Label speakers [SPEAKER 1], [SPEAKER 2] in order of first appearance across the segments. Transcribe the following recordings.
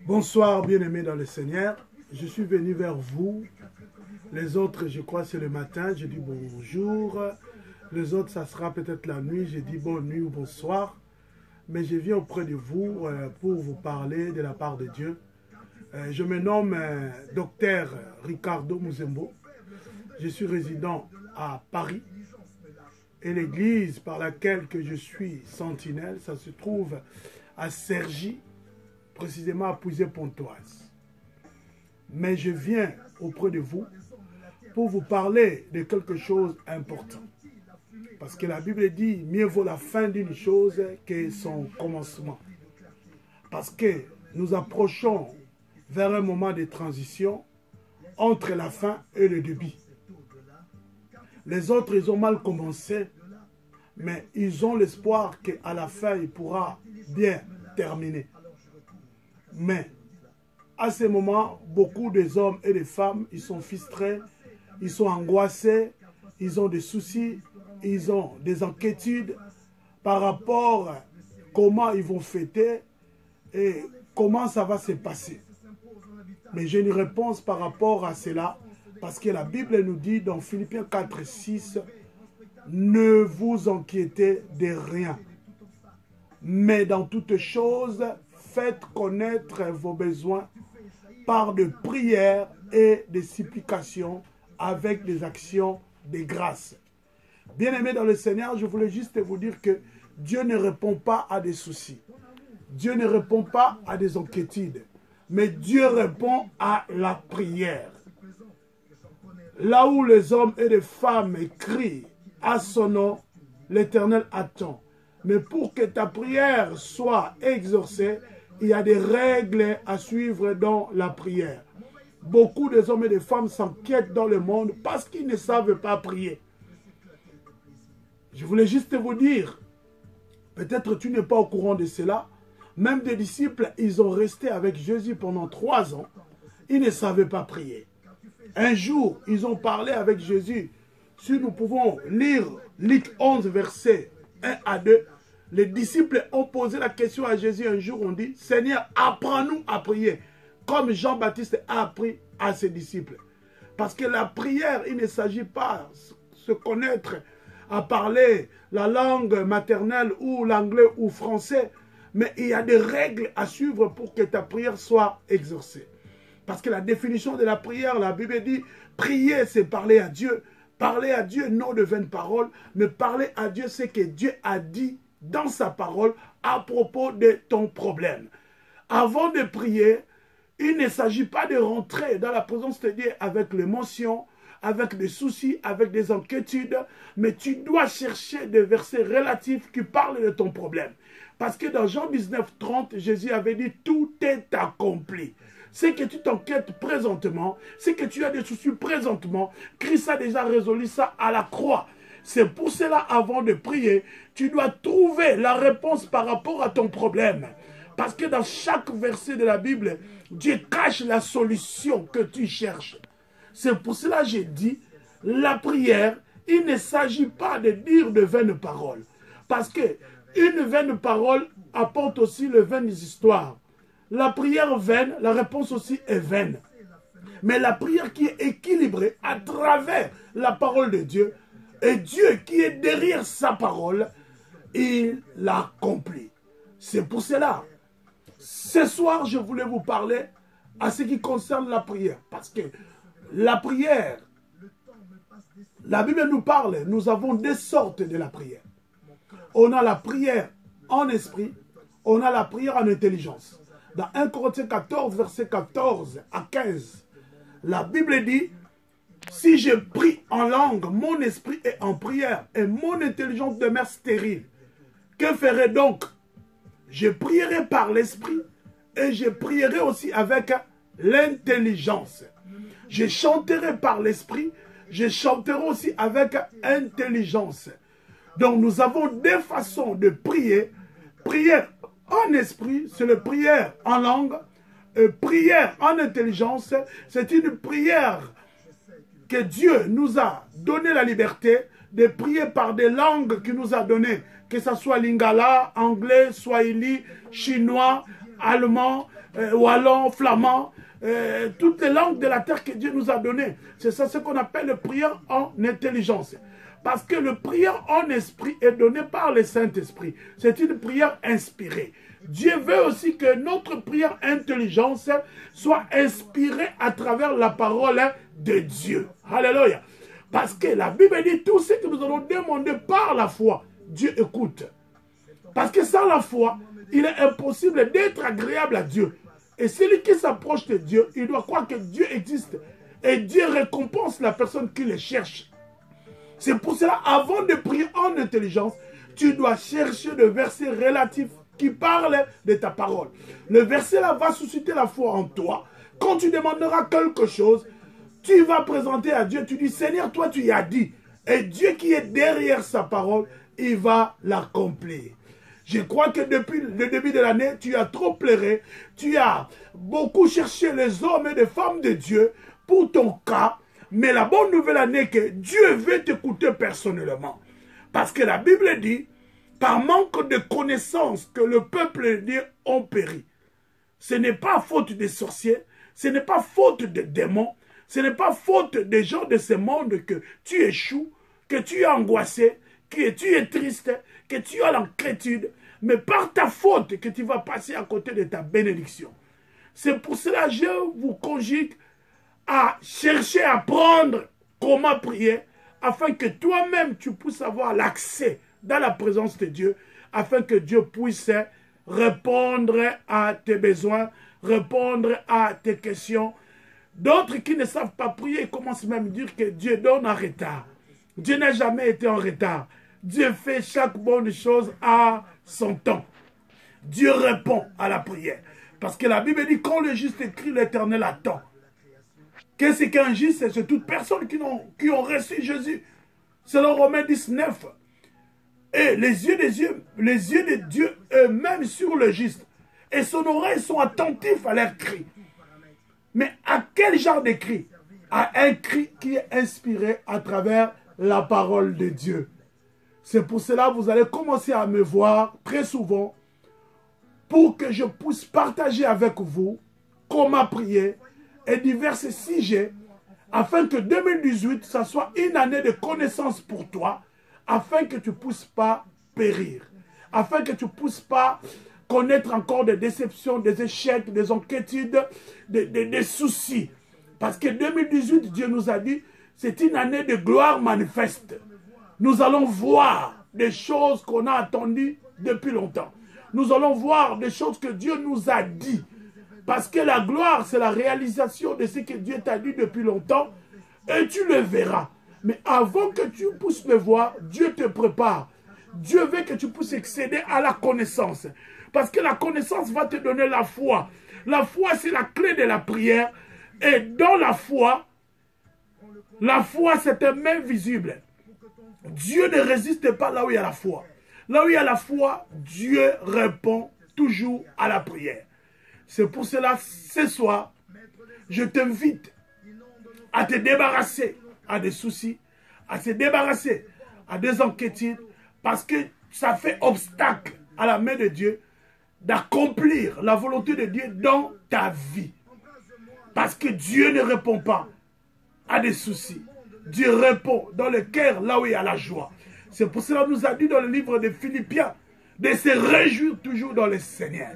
[SPEAKER 1] Bonsoir, bien-aimés dans le Seigneur. Je suis venu vers vous. Les autres, je crois, c'est le matin. Je dis bonjour. Les autres, ça sera peut-être la nuit. Je dis bonne nuit ou bonsoir. Mais je viens auprès de vous pour vous parler de la part de Dieu. Je me nomme Docteur Ricardo Muzembo. Je suis résident à Paris. Et l'église par laquelle que je suis sentinelle, ça se trouve à Cergy, précisément à Pouilly-Pontoise. Mais je viens auprès de vous pour vous parler de quelque chose d'important. Parce que la Bible dit, mieux vaut la fin d'une chose que son commencement. Parce que nous approchons vers un moment de transition entre la fin et le début. Les autres, ils ont mal commencé, mais ils ont l'espoir qu'à la fin, il pourra bien terminer. Mais à ce moment, beaucoup des hommes et des femmes, ils sont frustrés, ils sont angoissés, ils ont des soucis, ils ont des inquiétudes par rapport à comment ils vont fêter et comment ça va se passer. Mais j'ai une réponse par rapport à cela, parce que la Bible nous dit dans Philippiens 4, 6, ne vous inquiétez de rien, mais dans toutes choses, faites connaître vos besoins par de prières et des supplications avec des actions de grâce. Bien-aimés dans le Seigneur, je voulais juste vous dire que Dieu ne répond pas à des soucis. Dieu ne répond pas à des inquiétudes. Mais Dieu répond à la prière. Là où les hommes et les femmes crient à son nom, l'Éternel attend. Mais pour que ta prière soit exaucée, il y a des règles à suivre dans la prière. Beaucoup des hommes et des femmes s'inquiètent dans le monde parce qu'ils ne savent pas prier. Je voulais juste vous dire, peut-être tu n'es pas au courant de cela, même des disciples, ils ont resté avec Jésus pendant 3 ans, ils ne savaient pas prier. Un jour, ils ont parlé avec Jésus. Si nous pouvons lire Luc 11, versets 1 à 2, les disciples ont posé la question à Jésus un jour, on dit, Seigneur, apprends-nous à prier, comme Jean-Baptiste a appris à ses disciples. Parce que la prière, il ne s'agit pas de se connaître à parler la langue maternelle ou l'anglais ou français, mais il y a des règles à suivre pour que ta prière soit exaucée. Parce que la définition de la prière, la Bible dit, prier c'est parler à Dieu. Parler à Dieu, non de vaines paroles, mais parler à Dieu, c'est que Dieu a dit dans sa parole à propos de ton problème. Avant de prier, il ne s'agit pas de rentrer dans la présence de Dieu avec l'émotion, avec des soucis, avec des inquiétudes, mais tu dois chercher des versets relatifs qui parlent de ton problème. Parce que dans Jean 19, 30, Jésus avait dit, tout est accompli. C'est que tu t'inquiètes présentement, c'est que tu as des soucis présentement, Christ a déjà résolu ça à la croix. C'est pour cela, avant de prier, tu dois trouver la réponse par rapport à ton problème. Parce que dans chaque verset de la Bible, Dieu cache la solution que tu cherches. C'est pour cela que j'ai dit, la prière, il ne s'agit pas de dire de vaines paroles. Parce que une vaine parole apporte aussi le vaines histoires. La prière vaine, la réponse aussi est vaine. Mais la prière qui est équilibrée à travers la parole de Dieu, et Dieu qui est derrière sa parole, il l'accomplit. C'est pour cela. Ce soir, je voulais vous parler à ce qui concerne la prière. Parce que la prière, la Bible nous parle, nous avons 2 sortes de la prière. On a la prière en esprit, on a la prière en intelligence. Dans 1 Corinthiens 14, verset 14 à 15, la Bible dit, si je prie en langue, mon esprit est en prière et mon intelligence demeure stérile. Que ferai donc? Je prierai par l'esprit et je prierai aussi avec l'intelligence. Je chanterai par l'esprit, je chanterai aussi avec intelligence. Donc nous avons 2 façons de prier. Prière en esprit, c'est la prière en langue. Prière en intelligence, c'est une prière que Dieu nous a donné la liberté de prier par des langues qu'il nous a données, que ce soit lingala, anglais, swahili, chinois, allemand, wallon, flamand, toutes les langues de la terre que Dieu nous a données. C'est ça ce qu'on appelle le prière en intelligence. Parce que le prière en esprit est donné par le Saint-Esprit. C'est une prière inspirée. Dieu veut aussi que notre prière intelligence soit inspirée à travers la parole de Dieu. Alléluia. Parce que la Bible dit tout ce que nous allons demander par la foi, Dieu écoute. Parce que sans la foi, il est impossible d'être agréable à Dieu. Et celui qui s'approche de Dieu, il doit croire que Dieu existe. Et Dieu récompense la personne qui le cherche. C'est pour cela, avant de prier en intelligence, tu dois chercher le verset relatif qui parle de ta parole. Le verset là va susciter la foi en toi. Quand tu demanderas quelque chose, tu vas présenter à Dieu, tu dis, Seigneur, toi tu y as dit. Et Dieu qui est derrière sa parole, il va l'accomplir. Je crois que depuis le début de l'année, tu as trop pleuré. Tu as beaucoup cherché les hommes et les femmes de Dieu pour ton cas. Mais la bonne nouvelle année est que Dieu veut t'écouter personnellement. Parce que la Bible dit, par manque de connaissances que le peuple de Dieu ont péri. Ce n'est pas faute des sorciers, ce n'est pas faute des démons, ce n'est pas faute des gens de ce monde que tu échoues, que tu es angoissé, que tu es triste, que tu as l'inquiétude, mais par ta faute que tu vas passer à côté de ta bénédiction. C'est pour cela que je vous conjugue à chercher à apprendre comment prier, afin que toi-même tu puisses avoir l'accès dans la présence de Dieu, afin que Dieu puisse répondre à tes besoins, répondre à tes questions. D'autres qui ne savent pas prier commencent même à dire que Dieu donne en retard. Dieu n'a jamais été en retard. Dieu fait chaque bonne chose à son temps. Dieu répond à la prière. Parce que la Bible dit, quand le juste écrit, l'Éternel attend. Qu'est-ce qu'un juste? C'est toutes personnes qui ont reçu Jésus. Selon Romains 19. Et les yeux de Dieu eux-mêmes sur le juste. Et son oreille sont attentifs à leurs cris. Mais à quel genre de cri? À un cri qui est inspiré à travers la parole de Dieu. C'est pour cela que vous allez commencer à me voir très souvent pour que je puisse partager avec vous comment prier et divers sujets afin que 2018, ça soit une année de connaissance pour toi, afin que tu ne puisses pas périr, afin que tu ne puisses pas connaître encore des déceptions, des échecs, des inquiétudes, des soucis. Parce que 2018, Dieu nous a dit, c'est une année de gloire manifeste. Nous allons voir des choses qu'on a attendues depuis longtemps. Nous allons voir des choses que Dieu nous a dit. Parce que la gloire, c'est la réalisation de ce que Dieu t'a dit depuis longtemps. Et tu le verras. Mais avant que tu puisses le voir, Dieu te prépare. Dieu veut que tu puisses accéder à la connaissance. Parce que la connaissance va te donner la foi. La foi, c'est la clé de la prière. Et dans la foi, c'est un main visible. Dieu ne résiste pas là où il y a la foi. Là où il y a la foi, Dieu répond toujours à la prière. C'est pour cela, ce soir, je t'invite à te débarrasser à des soucis, à te débarrasser à des inquiétudes, parce que ça fait obstacle à la main de Dieu d'accomplir la volonté de Dieu dans ta vie. Parce que Dieu ne répond pas à des soucis. Dieu répond dans le cœur, là où il y a la joie. C'est pour cela qu'il nous a dit dans le livre de Philippiens de se réjouir toujours dans le Seigneur.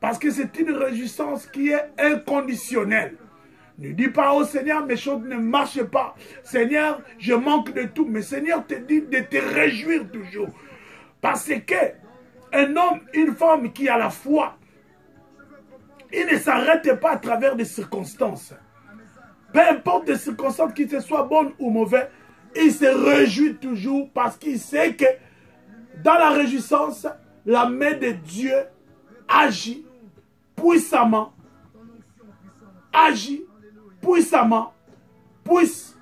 [SPEAKER 1] Parce que c'est une réjouissance qui est inconditionnelle. Ne dis pas au Seigneur, mes choses ne marchent pas. Seigneur, je manque de tout. Mais Seigneur te dit de te réjouir toujours. Parce que un homme, une femme qui a la foi, il ne s'arrête pas à travers des circonstances. Peu importe les circonstances, qu'ils soient bonnes ou mauvaises, il se réjouit toujours parce qu'il sait que dans la réjouissance, la main de Dieu agit puissamment, puisse